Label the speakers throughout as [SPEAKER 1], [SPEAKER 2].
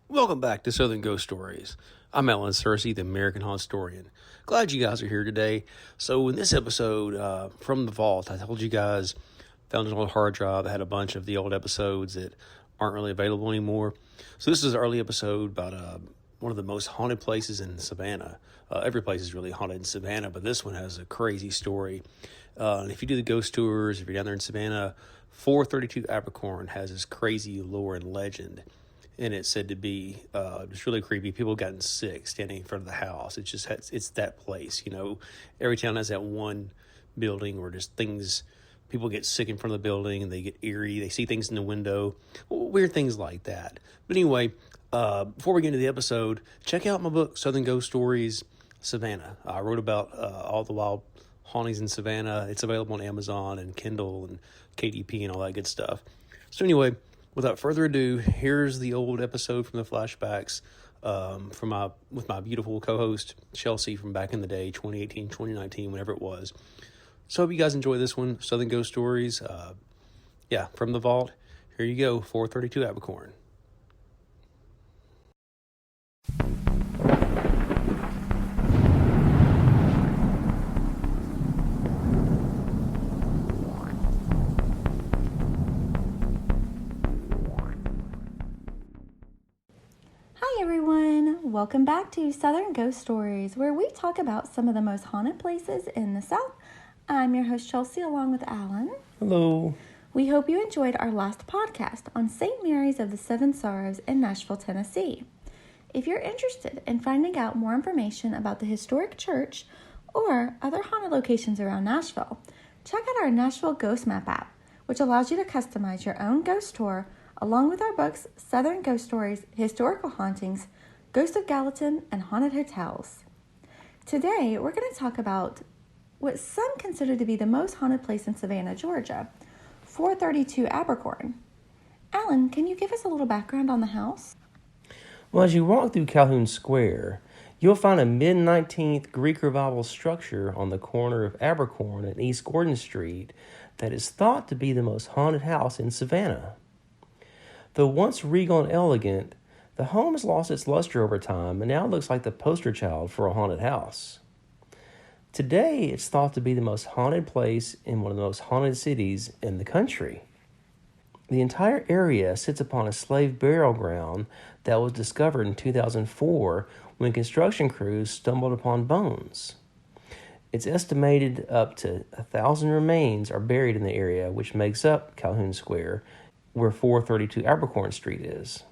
[SPEAKER 1] Welcome back to Southern Ghost Stories. I'm Allen Sircy, the American historian. Glad you guys are here today. So in this episode, from the vault, I told you guys, found an old hard drive that had a bunch of the old episodes that aren't really available anymore. So this is an early episode about one of the most haunted places in Savannah. Every place is really haunted in Savannah, but this one has a crazy story. And if you do the ghost tours, if you're down there in Savannah, 432 Abercorn has this crazy lore and legend. And it's said to be just really creepy. People have gotten sick standing in front of the house. It's that place, you know. Every town has that one building where just things, people get sick in front of the building and they get eerie. They see things in the window, weird things like that. But anyway, before we get into the episode, check out my book, Southern Ghost Stories, Savannah. I wrote about all the wild hauntings in Savannah. It's available on Amazon and Kindle and KDP and all that good stuff. So anyway, without further ado, here's the old episode from the flashbacks with my beautiful co-host, Chelsea, from back in the day, 2018, 2019, whenever it was. So hope you guys enjoy this one, Southern Ghost Stories. From the vault. Here you go, 432 Abercorn.
[SPEAKER 2] Hi everyone, welcome back to Southern Ghost Stories, where we talk about some of the most haunted places in the South. I'm your host Chelsea, along with Alan.
[SPEAKER 1] Hello.
[SPEAKER 2] We hope you enjoyed our last podcast on St. Mary's of the Seven Sorrows in Nashville, Tennessee. If you're interested in finding out more information about the historic church or other haunted locations around Nashville, check out our Nashville Ghost Map app, which allows you to customize your own ghost tour along with our books, Southern Ghost Stories, Historical Hauntings, Ghost of Gallatin, and Haunted Hotels. Today, we're going to talk about what some consider to be the most haunted place in Savannah, Georgia, 432 Abercorn. Alan, can you give us a little background on the house?
[SPEAKER 3] Well, as you walk through Calhoun Square, you'll find a mid-19th Greek Revival structure on the corner of Abercorn and East Gordon Street that is thought to be the most haunted house in Savannah. Though once regal and elegant, the home has lost its luster over time and now looks like the poster child for a haunted house. Today, it's thought to be the most haunted place in one of the most haunted cities in the country. The entire area sits upon a slave burial ground that was discovered in 2004 when construction crews stumbled upon bones. It's estimated up to 1,000 remains are buried in the area, which makes up Calhoun Square, where 432 Abercorn Street is.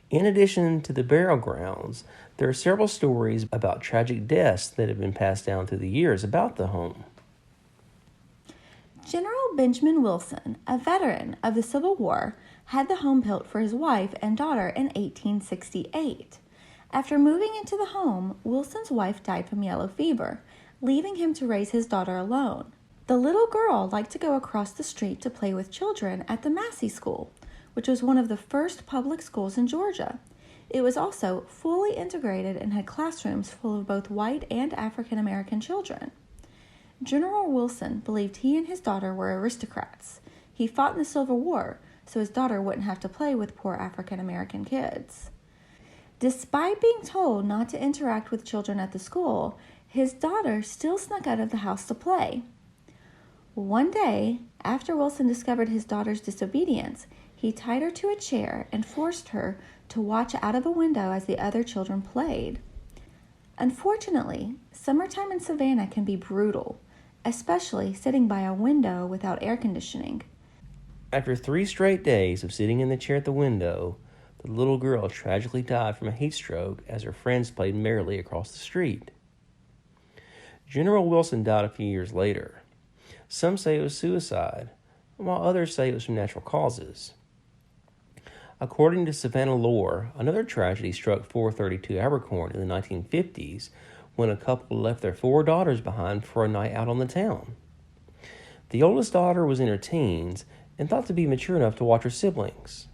[SPEAKER 3] In addition to the burial grounds, there are several stories about tragic deaths that have been passed down through the years about the home.
[SPEAKER 2] General Benjamin Wilson, a veteran of the Civil War, had the home built for his wife and daughter in 1868. After moving into the home, Wilson's wife died from yellow fever, leaving him to raise his daughter alone. The little girl liked to go across the street to play with children at the Massey School, which was one of the first public schools in Georgia. It was also fully integrated and had classrooms full of both white and African American children. General Wilson believed he and his daughter were aristocrats. He fought in the Civil War, so his daughter wouldn't have to play with poor African American kids. Despite being told not to interact with children at the school, his daughter still snuck out of the house to play. One day, after Wilson discovered his daughter's disobedience, he tied her to a chair and forced her to watch out of a window as the other children played. Unfortunately, summertime in Savannah can be brutal, especially sitting by a window without air conditioning.
[SPEAKER 3] After 3 straight days of sitting in the chair at the window, the little girl tragically died from a heat stroke as her friends played merrily across the street. General Wilson died a few years later. Some say it was suicide, while others say it was from natural causes. According to Savannah lore, another tragedy struck 432 Abercorn in the 1950s when a couple left their 4 daughters behind for a night out on the town. The oldest daughter was in her teens and thought to be mature enough to watch her siblings.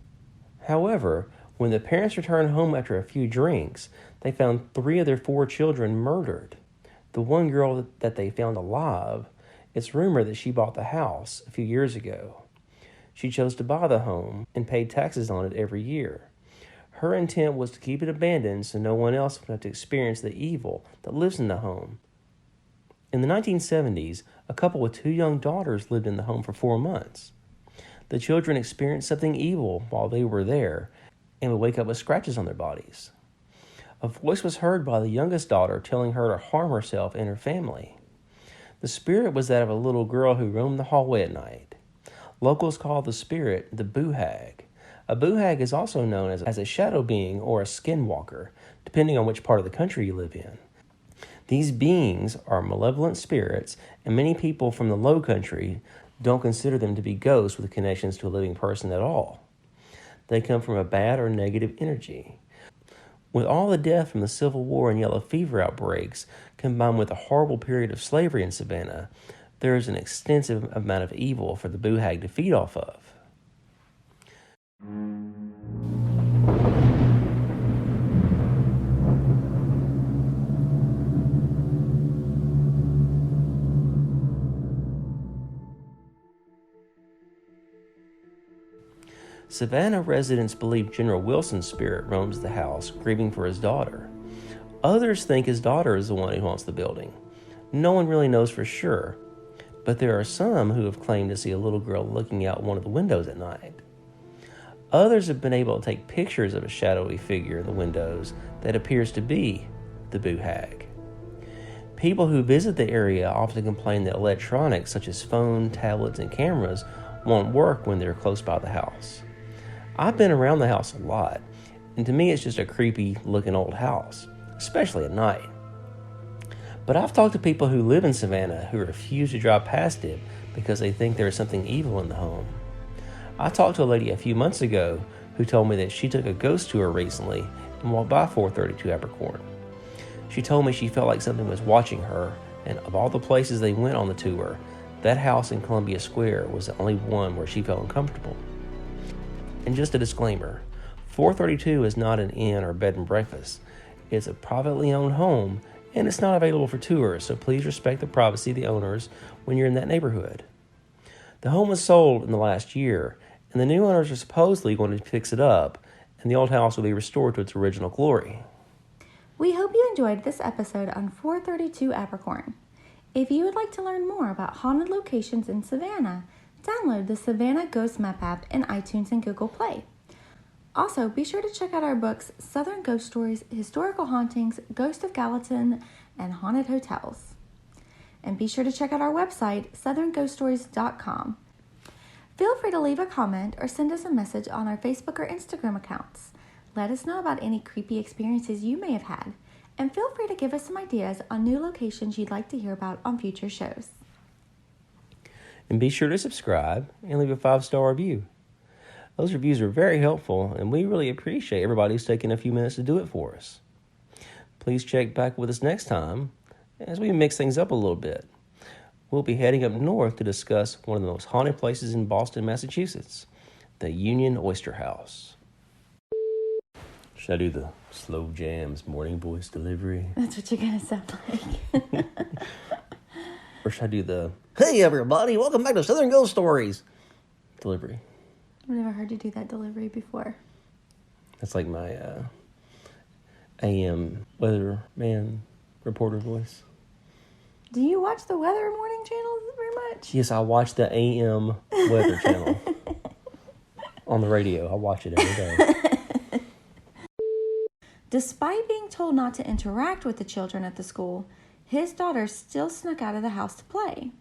[SPEAKER 3] However, when the parents returned home after a few drinks, they found 3 of their 4 children murdered. The one girl that they found alive, it's rumored that she bought the house a few years ago. She chose to buy the home and paid taxes on it every year. Her intent was to keep it abandoned so no one else would have to experience the evil that lives in the home. In the 1970s, a couple with 2 young daughters lived in the home for 4 months. The children experienced something evil while they were there and would wake up with scratches on their bodies. A voice was heard by the youngest daughter telling her to harm herself and her family. The spirit was that of a little girl who roamed the hallway at night. Locals call the spirit the boo hag. A boo hag is also known as a shadow being or a skinwalker, depending on which part of the country you live in. These beings are malevolent spirits, and many people from the Low Country don't consider them to be ghosts with connections to a living person at all. They come from a bad or negative energy. With all the death from the Civil War and yellow fever outbreaks, combined with a horrible period of slavery in Savannah, there is an extensive amount of evil for the boo hag to feed off of. Savannah residents believe General Wilson's spirit roams the house, grieving for his daughter. Others think his daughter is the one who haunts the building. No one really knows for sure, but there are some who have claimed to see a little girl looking out one of the windows at night. Others have been able to take pictures of a shadowy figure in the windows that appears to be the boo hag. People who visit the area often complain that electronics such as phone, tablets, and cameras won't work when they're close by the house. I've been around the house a lot, and to me it's just a creepy looking old house, especially at night. But I've talked to people who live in Savannah who refuse to drive past it because they think there is something evil in the home. I talked to a lady a few months ago who told me that she took a ghost tour recently and walked by 432 Abercorn. She told me she felt like something was watching her, and of all the places they went on the tour, that house in Columbia Square was the only one where she felt uncomfortable. And just a disclaimer, 432 is not an inn or bed and breakfast. It's a privately owned home, and it's not available for tours, so please respect the privacy of the owners when you're in that neighborhood. The home was sold in the last year, and the new owners are supposedly going to fix it up, and the old house will be restored to its original glory.
[SPEAKER 2] We hope you enjoyed this episode on 432 Abercorn. If you would like to learn more about haunted locations in Savannah, download the Savannah Ghost Map app in iTunes and Google Play. Also, be sure to check out our books, Southern Ghost Stories, Historical Hauntings, Ghost of Gallatin, and Haunted Hotels. And be sure to check out our website, southernghoststories.com. Feel free to leave a comment or send us a message on our Facebook or Instagram accounts. Let us know about any creepy experiences you may have had, and feel free to give us some ideas on new locations you'd like to hear about on future shows.
[SPEAKER 3] And be sure to subscribe and leave a 5-star review. Those reviews are very helpful, and we really appreciate everybody who's taking a few minutes to do it for us. Please check back with us next time as we mix things up a little bit. We'll be heading up north to discuss one of the most haunted places in Boston, Massachusetts, the Union Oyster House. Should I do the slow jams morning voice delivery?
[SPEAKER 2] That's what you're going to sound like.
[SPEAKER 3] Or should I do the, hey everybody, welcome back to Southern Ghost Stories delivery?
[SPEAKER 2] I've never heard you do that delivery before.
[SPEAKER 3] That's like my AM weatherman reporter voice.
[SPEAKER 2] Do you watch the Weather Morning Channel very much?
[SPEAKER 3] Yes, I watch the AM weather channel on the radio. I watch it every day.
[SPEAKER 2] Despite being told not to interact with the children at the school, his daughter still snuck out of the house to play.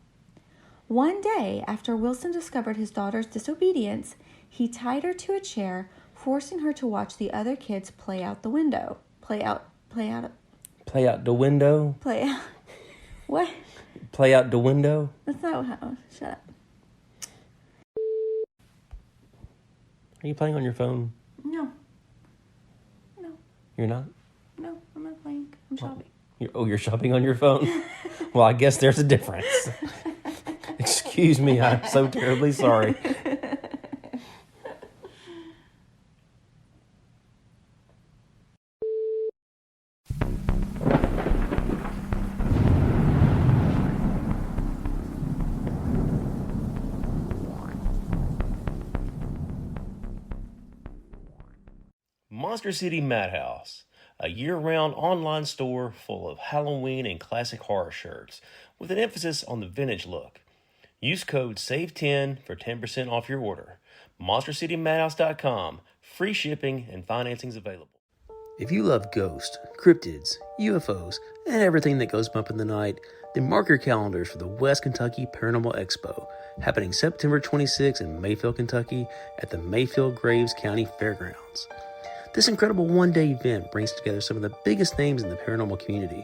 [SPEAKER 2] One day, after Wilson discovered his daughter's disobedience, he tied her to a chair, forcing her to watch the other kids play out the window. Play out the window? What?
[SPEAKER 3] Play out the window?
[SPEAKER 2] That's not how. Shut up.
[SPEAKER 3] Are you playing on your phone?
[SPEAKER 2] No.
[SPEAKER 3] You're not?
[SPEAKER 2] No, I'm not playing. I'm shopping.
[SPEAKER 3] You're shopping on your phone? Well, I guess there's a difference. Excuse me, I'm so terribly sorry. Monster City Madhouse, a year-round online store full of Halloween and classic horror shirts with an emphasis on the vintage look. Use code SAVE10 for 10% off your order. MonsterCityMadhouse.com. Free shipping and financing's available.
[SPEAKER 1] If you love ghosts, cryptids, UFOs, and everything that goes bump in the night, then mark your calendars for the West Kentucky Paranormal Expo, happening September 26 in Mayfield, Kentucky at the Mayfield Graves County Fairgrounds. This incredible one-day event brings together some of the biggest names in the paranormal community,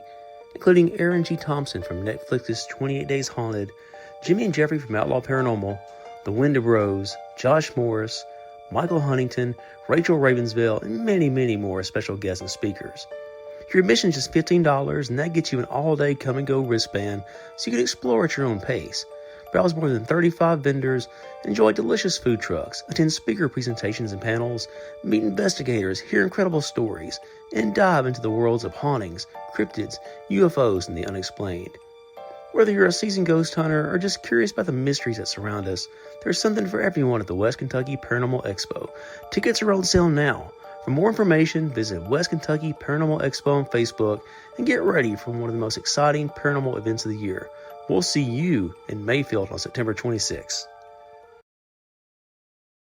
[SPEAKER 1] including Aaron G. Thompson from Netflix's 28 Days Haunted, Jimmy and Jeffrey from Outlaw Paranormal, The Wind of Rose, Josh Morris, Michael Huntington, Rachel Ravensville, and many, many more special guests and speakers. Your admission is just $15, and that gets you an all-day come-and-go wristband so you can explore at your own pace. Browse more than 35 vendors, enjoy delicious food trucks, attend speaker presentations and panels, meet investigators, hear incredible stories, and dive into the worlds of hauntings, cryptids, UFOs, and the unexplained. Whether you're a seasoned ghost hunter or just curious about the mysteries that surround us, there's something for everyone at the West Kentucky Paranormal Expo. Tickets are on sale now. For more information, visit West Kentucky Paranormal Expo on Facebook and get ready for one of the most exciting paranormal events of the year. We'll see you in Mayfield on September 26th.